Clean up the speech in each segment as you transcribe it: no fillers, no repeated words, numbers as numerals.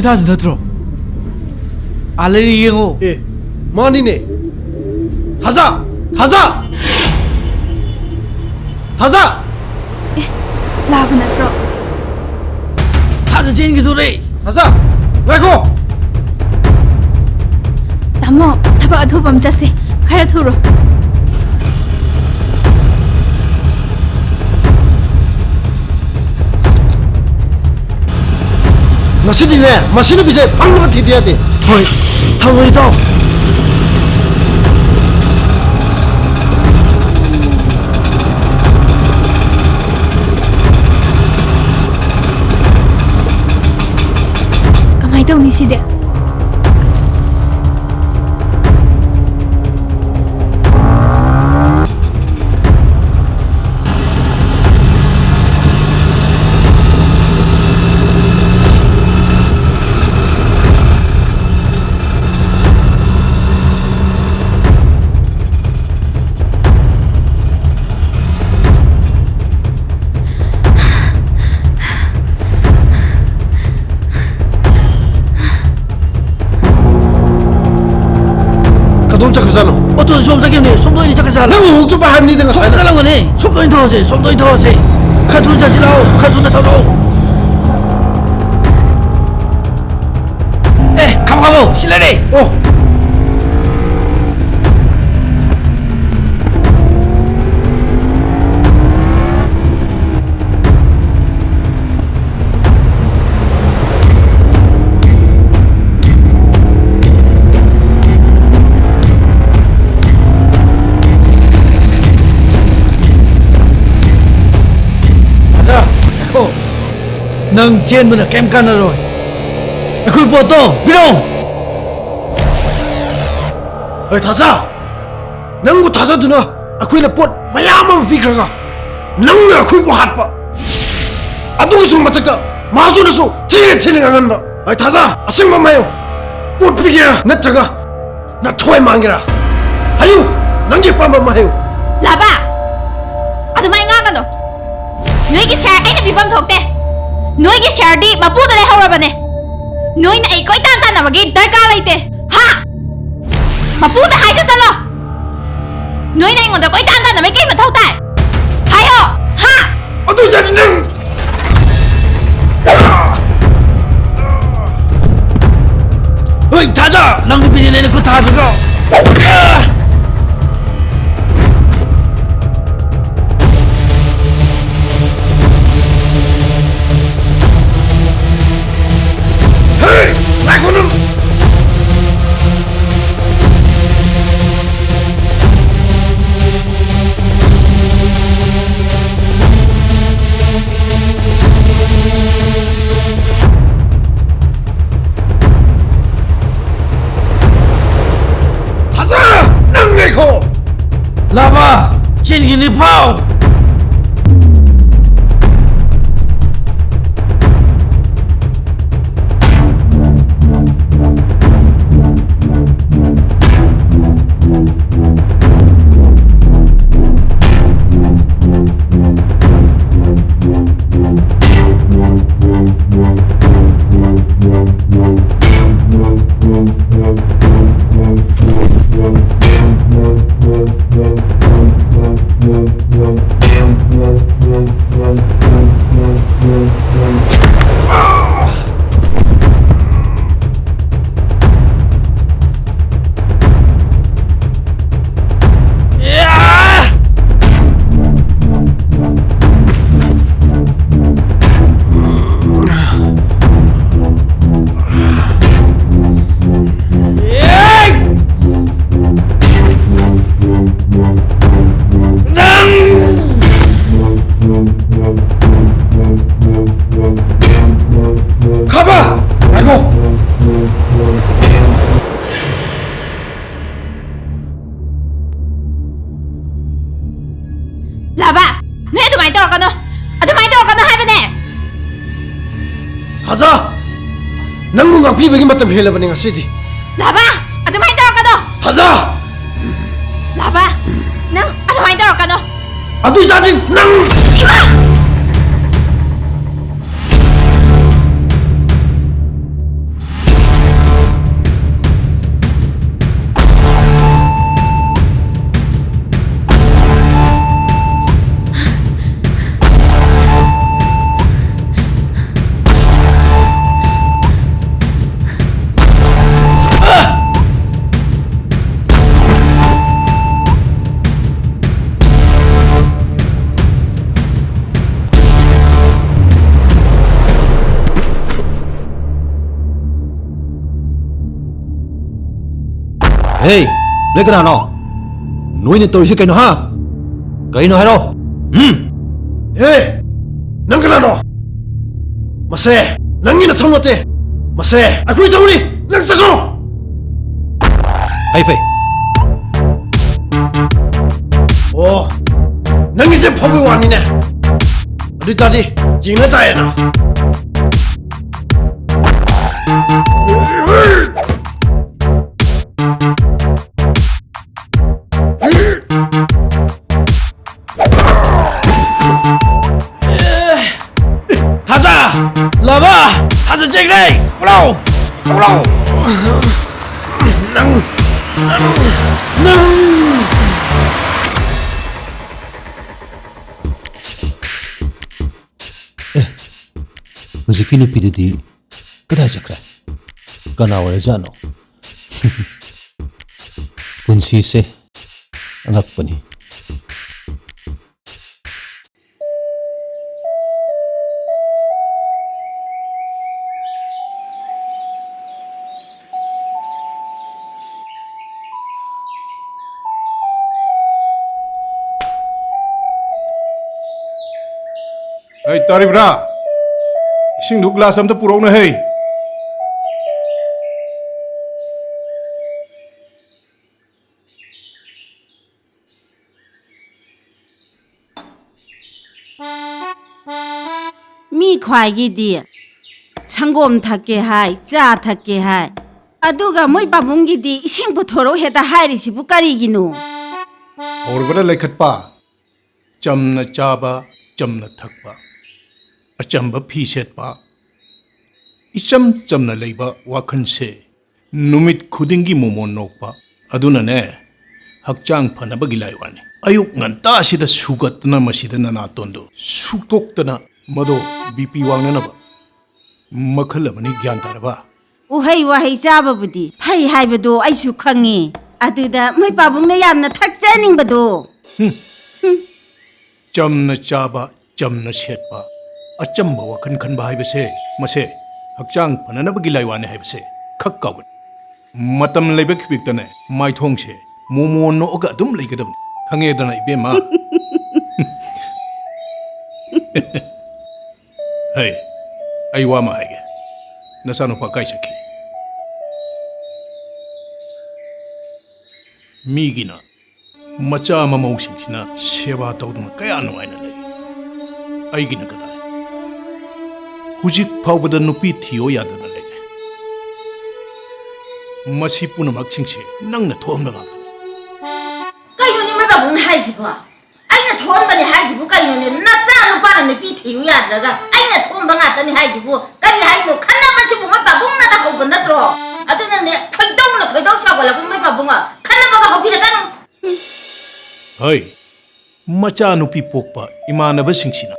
타지 너트로 알레리 이행오 예 마니네 타자 타자 타자 라브 나트로 타자 제인기 도레 타자 왜고 나모 타바 아토밤 자세 카라 투로 마시디네 마시디 비세 방금 티디야 돼 호이 타보이 더 Kamay tong ni sida 가동 착하잖아 어떤 수험사기네 som도인이 착하지 않아 나 우주 바 합니 된거 속 살란 거네 som도인 더하세 som도인 더하세 카툰 자시라오 카툰에 더러오 에 가보 실례리 어 nâng trên mình là kem cân rồi khui bộ tô biết đâu ơi 타자 낭부 타자드나 아쿠이나 봇 마야마 비크라가 낭나 아쿠이고 핫바 아두고 숨 맞다 마존에서 제일 강한다 아 타자 아생만 마요 봇 비기라 냈다가 나 토에 망기라 아유 낭게 빰빰마 해요 라바 아드마이 nga가노 너희기 샤 아이나 비밤 덕대 너희기 샤디 마푸다 레 하우라바네 너희는 아이 거이 딴딴나마기 달까 라이테 하 마푸다 하이쇼 살로 너희는 아이고다 거이 딴딴나마기 게임 마타우타 하요 하 아두 자니 낭 어이 타자 낭비비니 내는 그 타자가 헤이 나고는 타자 낭내고 라바 진기니 파오 가봐 아이고 라바 너희 아드마이 떨어가노 아드마이 떨어가노 하이바네 타자 낭문강 비백이 맞다면 헬라바닝아 시디 라바 아드마이 떨어가노 타자 라바 능 아드마이 떨어가노 아두 자니 낭 이마 Hey, lấy cái nào nó? Nuôi nên tôi sẽ cái nó ha? Cái nó hay đâu? Hey, nang kana no? Mase, nang ina thong lote. Mase, akhui thong ni, nang sakro. Hay phải. Oh, nang ise phawi wani ne. Adu tadi, ying na tae na. 타자 라바 타자 찍래 올라오 올라오 Hꯧꯖꯤꯛꯀꯤ ꯅꯨꯄꯤꯗꯨꯗꯤ ꯀꯗꯥꯏ ꯆꯠꯈ꯭ꯔꯦ? ꯀꯅꯥ ꯑꯣꯏꯔꯖꯥꯠꯅꯣ? ꯄꯨꯟꯁꯤꯁꯦ ꯑꯉꯛꯄꯅꯤ. Hey, taribra. Ising du glass am ta purau na hey. Mi khwai gi di sangom thakke hai cha thakke hai aduga moi babung gi di ising puthoro heta hairi si bu kari gi nu Aur bada lekhat pa. Chamna chaba, chamna thakpa. Achamba phi set pa. Icham chamna leiba wakhan se. Numit khudingi momo nokpa. Aduna ne hakchang phanaba gilai wani. Ayuk nganta sida sugatna masida na tondo. Suktokna mado BP wangnana ba. Makhalamani gyan taraba. uhai wahai chaba budi phai hai badu ai su khangi aduda moi babung na yamna thakchaning badu Chamna chaba, chamna setpa. Achamba wakhan khanba haibase. Mase hakchang phananaba gilai wani haibase. Khak kawan. Matam leiba khibiktane mai thongse. Momo no oga dum leigadam. Khange dana ibema. Hey, ai wa ma haige. Nasano pa kai sakhi. Migina macha mamong singsina seba tawduna kaya nuaina lei. Aigina kadai. Hujik phawbada nupi thiyo yadana lei. Masi punamak singse nangna thomna ngak. kayo ni moi babung hai si ba aina thon bani hai ji bu kayo ni na cha nu pa na pi thiu ya draga aina thon ba nga ta ni hai ji bu kari hai mo khanna ba si bu moi babung na da ho ban na tro aduna ne khoidong sa ba la bu moi babung a khanna ba ga ho pi na ka nu Hai, macha nupi pokpa imanaba singsina.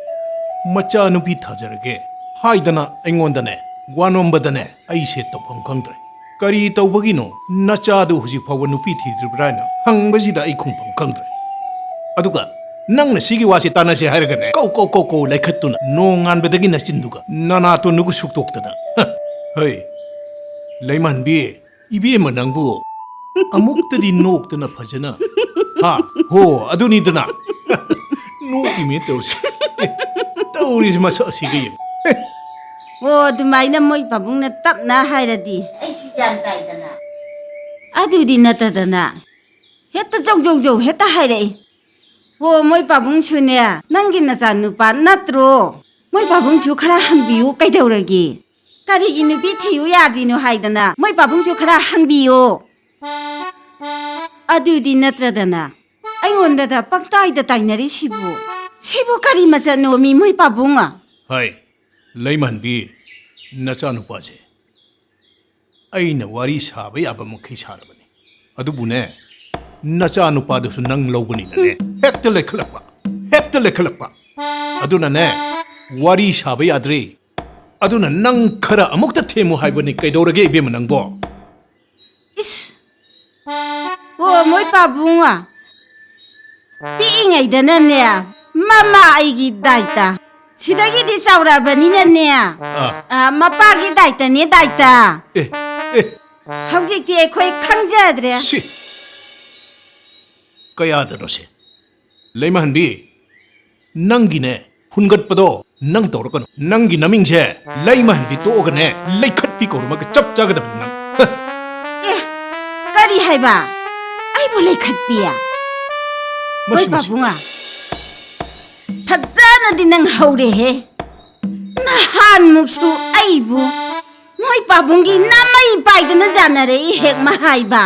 Macha nupi thajarage. Haidana aingodane, wanombadane, aise tawpham khangdre. Kari tawbagino nacha du hujik phawa nupi thidribrana. Hangbasida ai khungpham khangdre. Aduga nangna sigi wasi tanase hairagane. Ko laikhattuna no nganbadagi nachinduga. Nana to nugu suktoktana. Hai, laimanbi ibe manangbu amuktadi noktana phajana. Ha, ho, aduni dana. No ime tawsi. Tawris masa sige. wo dumai na moi babung na tap na hai ra di ai si jam tai dana adu di na ta dana heta jog heta hai re wo moi babung su ne nangi na jan nu pa natro moi babung su khara hang biu kai dau ra gi kari gi nu bi thiu ya di nu hai dana moi babung su khara hang biu adu di natra dana ai onda da paktai da tai nari sibu kari ma sa no mi moi babunga Hai, laimanbi nacha nupaje. Aina wari saba yaba mukhi sarabani. Adubune nacha nupadu su nang lawbani ne. Hekta lekhalapa. Aduna ne wari saba yadre. Aduna nang khara amukta themu haibani kaidorage ibe manangbo. is wo moi babunga pi ngai dana ne mama ai gi daita sidagi di saura bani na ne mapa gi daita ne daita ꯍꯧꯖꯤꯛꯇꯤ ꯑꯩꯈꯣꯏ ꯈꯪꯖꯗ꯭ꯔꯦ ꯁꯤ ꯀꯌꯥꯗꯅꯣꯁꯦ ꯂꯩꯃꯍꯟꯕꯤ ꯅꯪꯒꯤꯅꯦ ꯍꯨꯟꯒꯠꯄꯗꯣ ꯅꯪ ꯇꯧꯔꯛꯀꯅꯨ ꯅꯪꯒꯤ ꯅꯃꯤꯡꯁꯦ ꯂꯩꯃꯍꯟꯕꯤ ꯇꯣꯛꯑꯒꯅꯦ ꯂꯩꯈꯠꯄꯤ ꯀꯧꯔꯝꯃꯒ ꯆꯞ ꯆꯥꯒꯗꯕꯅꯤ ꯅꯪ ꯑꯦ ꯀꯔꯤ ꯍꯥꯏꯕ ꯑꯩꯕꯨ ꯂꯩꯈꯠꯄꯤꯌꯦ ꯍꯣꯏ ꯄꯥꯕꯨꯡ아 ꯐꯖꯅꯗꯤ ꯅꯪ ꯍꯧꯔꯦꯍꯦ ꯅꯍꯥꯟꯃꯨꯛꯁꯨ ꯑꯩꯕꯨ ꯃꯣꯏ ꯄꯥꯕꯨꯡꯒꯤ ꯅꯥꯃꯩ ꯄꯥꯏꯗꯅ ꯖꯥꯅꯔꯛꯏ ꯍꯦꯛ ꯃꯍꯥꯏꯕ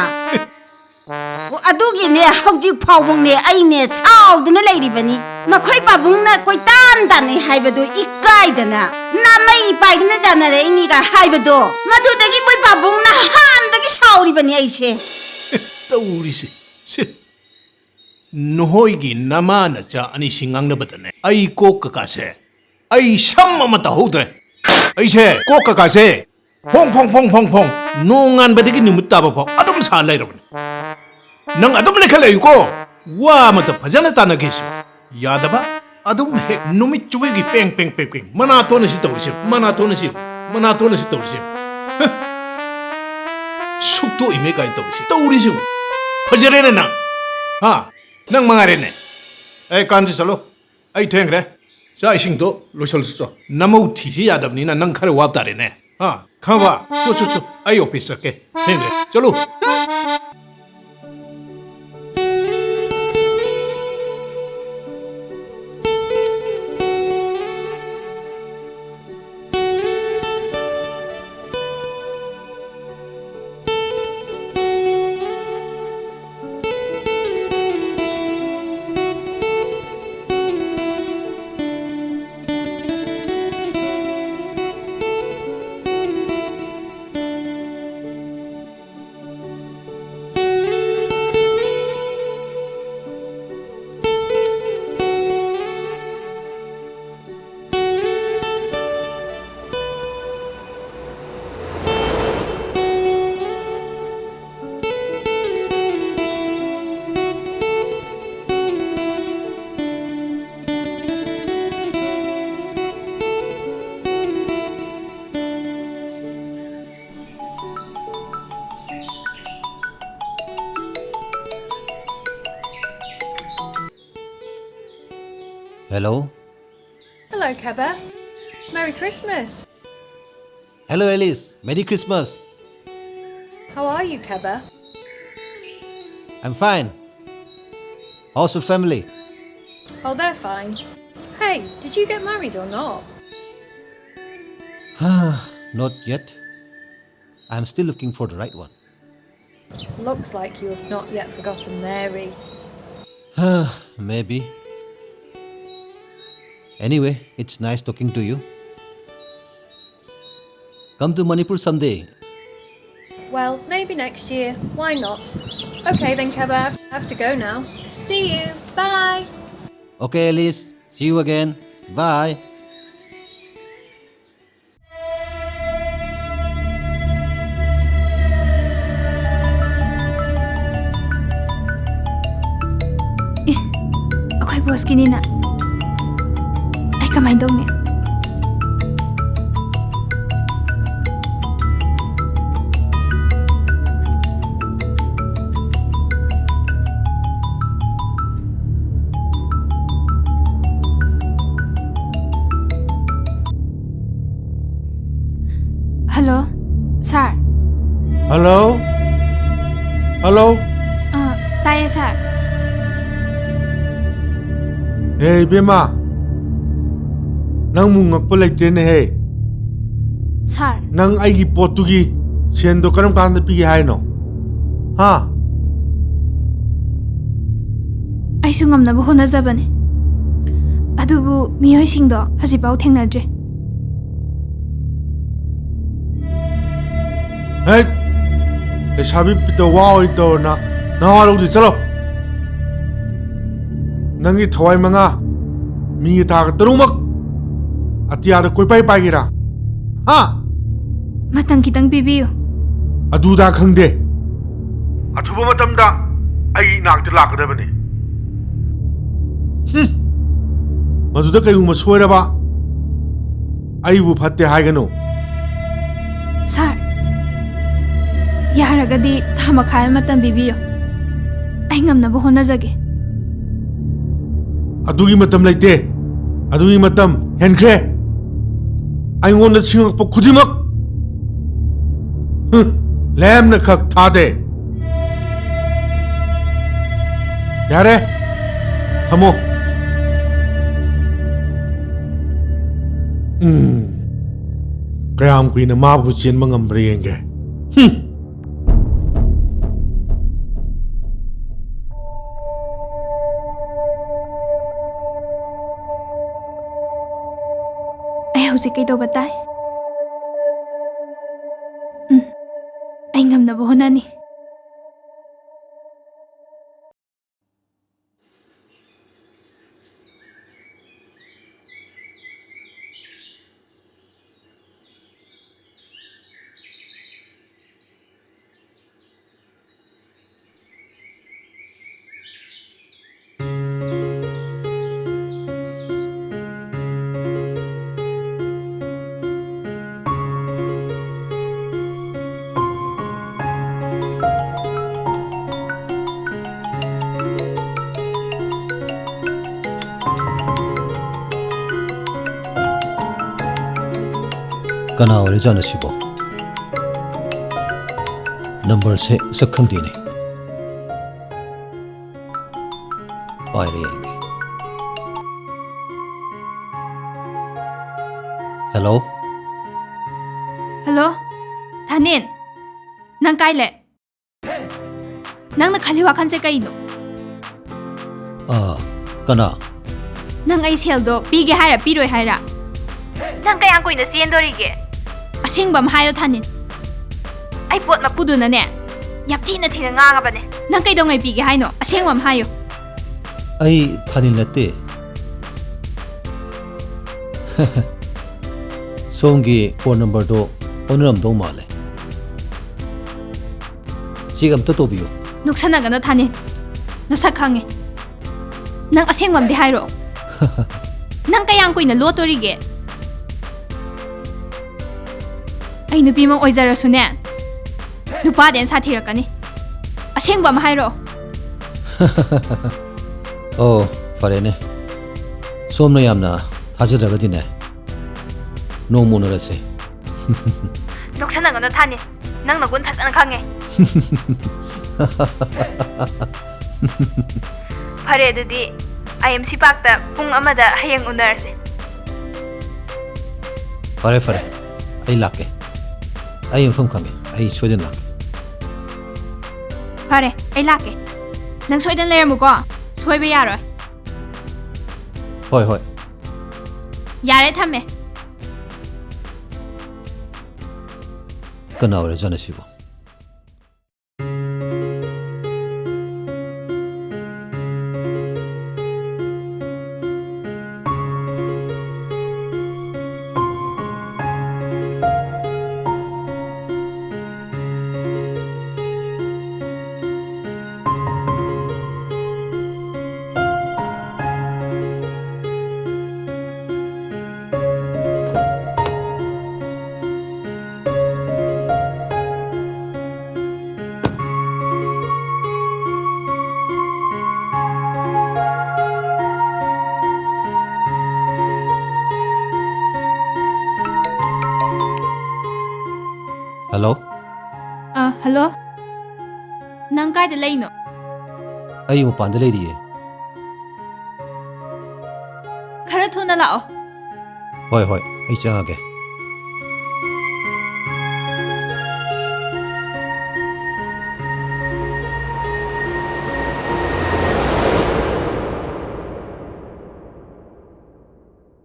ꯑꯗꯨꯒꯤꯅꯦ ꯍꯧꯖꯤꯛ ꯐꯥꯎꯕꯅꯦ ꯑꯩꯅꯦ ꯁꯥꯎꯗꯅ ꯂꯩꯔꯤꯕꯅꯤ ꯃꯈꯣꯏ ꯄꯥꯕꯨꯡꯅ ꯀꯣꯏꯇꯥꯟ ꯇꯥꯟꯅꯩ ꯍꯥꯏꯕꯗꯣ ꯏꯀꯥꯏꯗꯅ ꯅꯥꯃꯩ ꯄꯥꯏꯗꯅ ꯖꯥꯅꯔꯛꯏꯅꯤꯒ ꯍꯥꯏꯕꯗꯣ ꯃꯗꯨꯗꯒꯤ ꯃꯣꯏ ꯄꯥꯕꯨꯡꯅ ꯅꯍꯥꯟꯗꯒꯤ ꯁꯥꯎꯔꯤꯕꯅꯤ ꯑꯩꯁꯦ ꯇꯧꯔꯤꯁꯦ ꯁꯤ ꯅꯣꯏꯒꯤ ꯅꯃꯥꯅꯆꯥ ꯑꯅꯤꯁꯤ ꯉꯥꯡꯅꯕꯗꯅꯦ ꯑꯩ ꯀꯣꯛ ꯀꯀꯥꯁꯦ ꯑꯩ ꯁꯝ ꯑꯃ ꯇꯧꯍꯧꯗ꯭ꯔꯦ ꯑꯩꯁꯦ ꯀꯣꯛ ꯀꯀꯥꯁꯦ ꯐꯣꯡ ꯅꯣꯡꯉꯥꯟꯕꯗꯒꯤ ꯅꯨꯃꯤꯠ ꯇꯥꯕ ꯐꯥꯎ ꯑꯗꯨꯝ ꯁꯥ ꯂꯩꯔꯕꯅꯤ ꯅꯪ ꯑꯗꯨꯝ ꯂꯩꯈꯠꯂꯛꯏꯀꯣ ꯋꯥ ꯑꯃꯇ ꯐꯖꯅ ꯇꯥꯟꯅꯒꯦꯁꯨ ꯌꯥꯗꯕ ꯑꯗꯨꯝ ꯍꯦꯛ ꯅꯨꯃꯤꯠ ꯆꯨꯕꯒꯤ ꯄꯦꯡ ꯃꯅꯥꯇꯣꯟꯅꯁꯤ ꯇꯧꯔꯤꯁꯦ ꯃꯅꯥꯇꯣꯟꯅꯁꯤ ꯇꯧꯔꯤꯁꯦ ꯁꯨꯛꯇꯣꯛꯏꯃꯦ ꯀꯥꯏꯅ ꯇꯧꯔꯤꯁꯦ ꯐꯖꯔꯦꯅꯦ ꯅꯪ ꯍꯥ ꯅꯪ ꯃꯉꯥꯏꯔꯦꯅꯦ ꯑꯩ ꯀꯥꯟꯁꯤ ꯆꯠꯂꯣ ꯑꯩ ꯊꯦꯡꯈ꯭ꯔꯦ ꯆꯥꯛ ꯏꯁꯤꯡꯗꯣ ꯂꯣꯏꯁꯜꯂꯁꯨ ꯆꯣ ꯅꯃꯧ ꯊꯤꯁꯤ ꯌꯥꯗꯕꯅꯤꯅ ꯅꯪ ꯈꯔ ꯋꯥꯕ ꯇꯥꯔꯦꯅꯦ ꯍꯥ ꯈꯪꯕ ꯆꯣ ꯑꯩ ꯑꯣꯐꯤꯁ ꯆꯠꯀꯦ ꯊꯦꯡꯈ꯭ꯔꯦ ꯆꯠꯂꯨ Hello? Hello, Keba. Merry Christmas. Hello, Alice. Merry Christmas. How are you, Keba? I'm fine. How's your family? Oh, they're fine. Hey, did you get married or not? Not yet. I'm still looking for the right one. Looks like you have not yet forgotten Mary. Maybe. Anyway, it's nice talking to you. Come to Manipur someday. Well, maybe next year. Why not? Okay then, Keba. I have to go now. See you. Bye. Okay, Alice. See you again. Bye. ꯑꯩꯈꯣꯏ ꯕꯣꯁꯀꯤꯅꯤꯅ ꯑꯩ ꯀꯃꯥꯏꯅ ꯇꯧꯅꯤ hello ꯁꯥꯔ hello ꯇꯥꯏꯌꯦ ꯁꯥꯔ ꯍꯦ ꯏꯕꯦꯝꯃ ꯅꯪ ꯉꯛꯄ ꯂꯩꯇꯦꯅꯦ ꯍꯦ ꯁꯥꯔ ꯅꯪ ꯑꯩꯒꯤ ꯄꯣꯠꯇꯨꯒꯤ ꯁꯦꯟꯗꯣ ꯀꯔꯝ ꯀꯥꯟꯗ ꯄꯤꯒꯦ ꯍꯥꯏꯅꯣ ꯍꯥ ꯑꯩꯁꯨ ꯉꯝꯅꯕ ꯍꯣꯠꯅꯖꯕꯅꯤ ꯑꯗꯨꯕꯨ ꯃꯤꯑꯣꯏꯁꯤꯡꯗꯣ ꯍꯧꯖꯤꯛꯐꯥꯎ ꯊꯦꯡꯅꯗ꯭ꯔꯤ ꯍꯦ ꯂꯩꯁꯥꯕꯤ ꯄꯤꯇ ꯋꯥ ꯑꯣꯏ ꯇꯧꯔꯅ ꯅꯋꯥ ꯂꯧꯗꯦ ꯆꯠꯂꯣ ꯅꯪꯒꯤ ꯊꯋꯥꯏ ꯃꯉꯥ ꯃꯤꯒꯤ ꯊꯥꯒ ꯇꯔꯨꯛꯃꯛ ꯑꯇꯤꯌꯥꯗ ꯀꯣꯏꯄꯥꯏ ꯄꯥꯏꯒꯦꯔꯥ ꯍꯥ ꯃꯇꯝ ꯈꯤꯇꯪ ꯄꯤꯕꯤꯌꯨ ꯑꯗꯨꯗ ꯈꯪꯗꯦ ꯑꯊꯨꯕ ꯃꯇꯝꯗ ꯑꯩ ꯏꯅꯥꯛꯇ ꯂꯥꯛꯀꯗꯕꯅꯤ ꯃꯗꯨꯗ ꯀꯔꯤꯒꯨꯝꯕ ꯁꯣꯏꯔꯕ ꯑꯩꯕꯨ ꯐꯠꯇꯦ ꯍꯥꯏꯒꯅꯨ ꯁꯥꯔ ꯌꯥꯔꯒꯗꯤ ꯊꯥ ꯃꯈꯥꯏ ꯑꯃ ꯇꯝꯕꯤꯕꯤꯌꯣ ꯑꯩ ꯉꯝꯅꯕ ꯍꯣꯠꯅꯖꯒꯦ ꯑꯗꯨꯒꯤ ꯃꯇꯝ ꯂꯩꯇꯦ ꯑꯗꯨꯒꯤ ꯃꯇꯝ ꯍꯦꯟꯈ꯭ꯔꯦ ꯑꯩꯉꯣꯟꯗ ꯁꯤꯡꯉꯛꯄ ꯈꯨꯗꯤꯡꯃꯛ ꯂꯦꯝꯅ ꯈꯛ ꯊꯥꯗꯦ ꯌꯥꯔꯦ ꯊꯝꯃꯣ ꯀꯌꯥꯝ ꯀꯨꯏꯅ ꯃꯥꯕꯨ ꯆꯦꯟꯕ ꯉꯝꯕ꯭ꯔꯥ ꯌꯦꯡꯒꯦ ꯑꯩ ꯍꯧꯖꯤꯛ ꯀꯩꯗꯧꯕ ꯇꯥꯏ ꯑꯩ ꯉꯝꯅꯕ ꯍꯣꯠꯅꯅꯤ ꯀꯅꯥ ꯑꯣꯏꯔꯖꯥꯠꯅꯣ ꯁꯤꯕꯣ ꯅꯝꯕꯔꯁꯦ ꯁꯛ ꯈꯪꯗꯦꯅꯦ ꯄꯥꯏꯔꯦ ꯌꯦꯡꯒꯦ ꯍꯦꯜꯂꯣ ꯍꯜꯂꯣ ꯙꯅꯤꯟ ꯅꯪ ꯀꯥꯏ ꯂꯩ ꯅꯪꯅ ꯈꯜꯂꯤ ꯋꯥꯈꯜꯁꯦ ꯀꯩꯅꯣ ꯀꯅꯥ ꯅꯪ ꯑꯩ ꯁꯦꯜꯗꯣ ꯄꯤꯒꯦ ꯍꯥꯏꯔ ꯄꯤꯔꯣꯏ ꯍꯥꯏꯔ ꯅꯪ ꯀꯌꯥꯝ ꯀꯨꯏꯅ ꯆꯦꯟꯗꯣꯔꯤꯒꯦ ꯑꯁꯦꯡꯕ ꯑꯃ ꯍꯥꯏꯌꯣ ꯙꯅꯤꯟ ꯑꯩ ꯄꯣꯠ ꯃꯄꯨꯗꯨꯅꯅꯦ ꯌꯥꯝ ꯊꯤꯅ ꯉꯥꯡꯉꯕꯅꯦ ꯅꯪ ꯀꯩꯗꯧꯉꯩ ꯄꯤꯒꯦ ꯍꯥꯏꯅꯣ ꯑꯁꯦꯡꯕ ꯑꯃ ꯍꯥꯏꯌꯣ ꯑꯩ ꯊꯥꯅꯤꯜ ꯅꯠꯇꯦ ꯁꯣꯝꯒꯤ ꯐꯣꯟ ꯅꯝꯕꯔꯗꯣ ꯑꯣꯟꯅꯔꯝꯗꯧ ꯃꯥꯜꯂꯦ ꯆꯦꯛ ꯑꯝꯇ ꯇꯧꯕꯤꯌꯨ ꯅꯣꯛꯁꯟꯅꯒꯅꯣ ꯙꯅꯤꯟ ꯅꯁꯛ ꯈꯪꯉꯦ ꯅꯪ ꯑꯁꯦꯡꯕ ꯑꯃꯗꯤ ꯍꯥꯏꯔꯛꯑꯣ ꯅꯪ ꯀꯌꯥꯝ ꯀꯨꯏꯅ ꯂꯣꯠꯇꯣꯔꯤꯒꯦ ꯑꯩ ꯅꯨꯄꯤꯃꯛ ꯑꯣꯏꯖꯔꯁꯨꯅꯦ ꯅꯨꯄꯥꯗꯩ ꯁꯥꯊꯤꯔꯛꯀꯅꯤ ꯑꯁꯦꯡꯕ ꯑꯃ ꯍꯥꯏꯔꯛꯑꯣ ꯑꯣ ꯐꯔꯦꯅꯦ ꯁꯣꯝꯅ ꯌꯥꯝꯅ ꯊꯥꯖꯗ꯭ꯔꯒꯗꯤꯅꯦ ꯅꯣꯡꯃ ꯎꯅꯔꯁꯦ ꯅꯣꯛꯁꯟꯅꯒꯅꯣ ꯙꯅꯤꯟ ꯅꯪ ꯅꯒꯨꯟ ꯐꯖꯅ ꯈꯪꯉꯦ ꯐꯔꯦ ꯑꯗꯨꯗꯤ IMC ꯄꯥꯔꯛꯇ ꯄꯨꯡ 1ꯗ ꯍꯌꯦꯡ ꯎꯅꯔꯁꯦ ꯐꯔꯦ ꯐꯔꯦ ꯑꯩ ꯂꯥꯛꯀꯦ ꯑꯩ ꯃꯐꯝ ꯈꯪꯉꯦ ꯑꯩ ꯁꯣꯏꯗꯅ ꯂꯥꯛꯀꯦ ꯐꯔꯦ ꯑꯩ ꯂꯥꯛꯀꯦ ꯅꯪ ꯁꯣꯏꯗꯅ ꯂꯩꯔꯝꯃꯨꯀꯣ ꯁꯣꯏꯕ ꯌꯥꯔꯣꯏ ꯍꯣꯏ ꯍꯣꯏ ꯌꯥꯔꯦ ꯊꯝꯃꯦ ꯀꯅꯥ ꯑꯣꯏꯔꯖꯥꯠꯅꯣ ꯁꯤꯕꯣ ꯍꯜꯂꯣ ꯍꯜꯂꯣ ꯅꯪ ꯀꯥꯏꯗ ꯂꯩꯅꯣ ꯑꯩ ꯃꯄꯥꯟꯗ ꯂꯩꯔꯤꯌꯦ ꯈꯔ ꯊꯨꯅ ꯂꯥꯛꯑꯣ ꯍꯣꯏ ꯍꯣꯏ ꯑꯩ ꯆꯪꯉꯒꯦ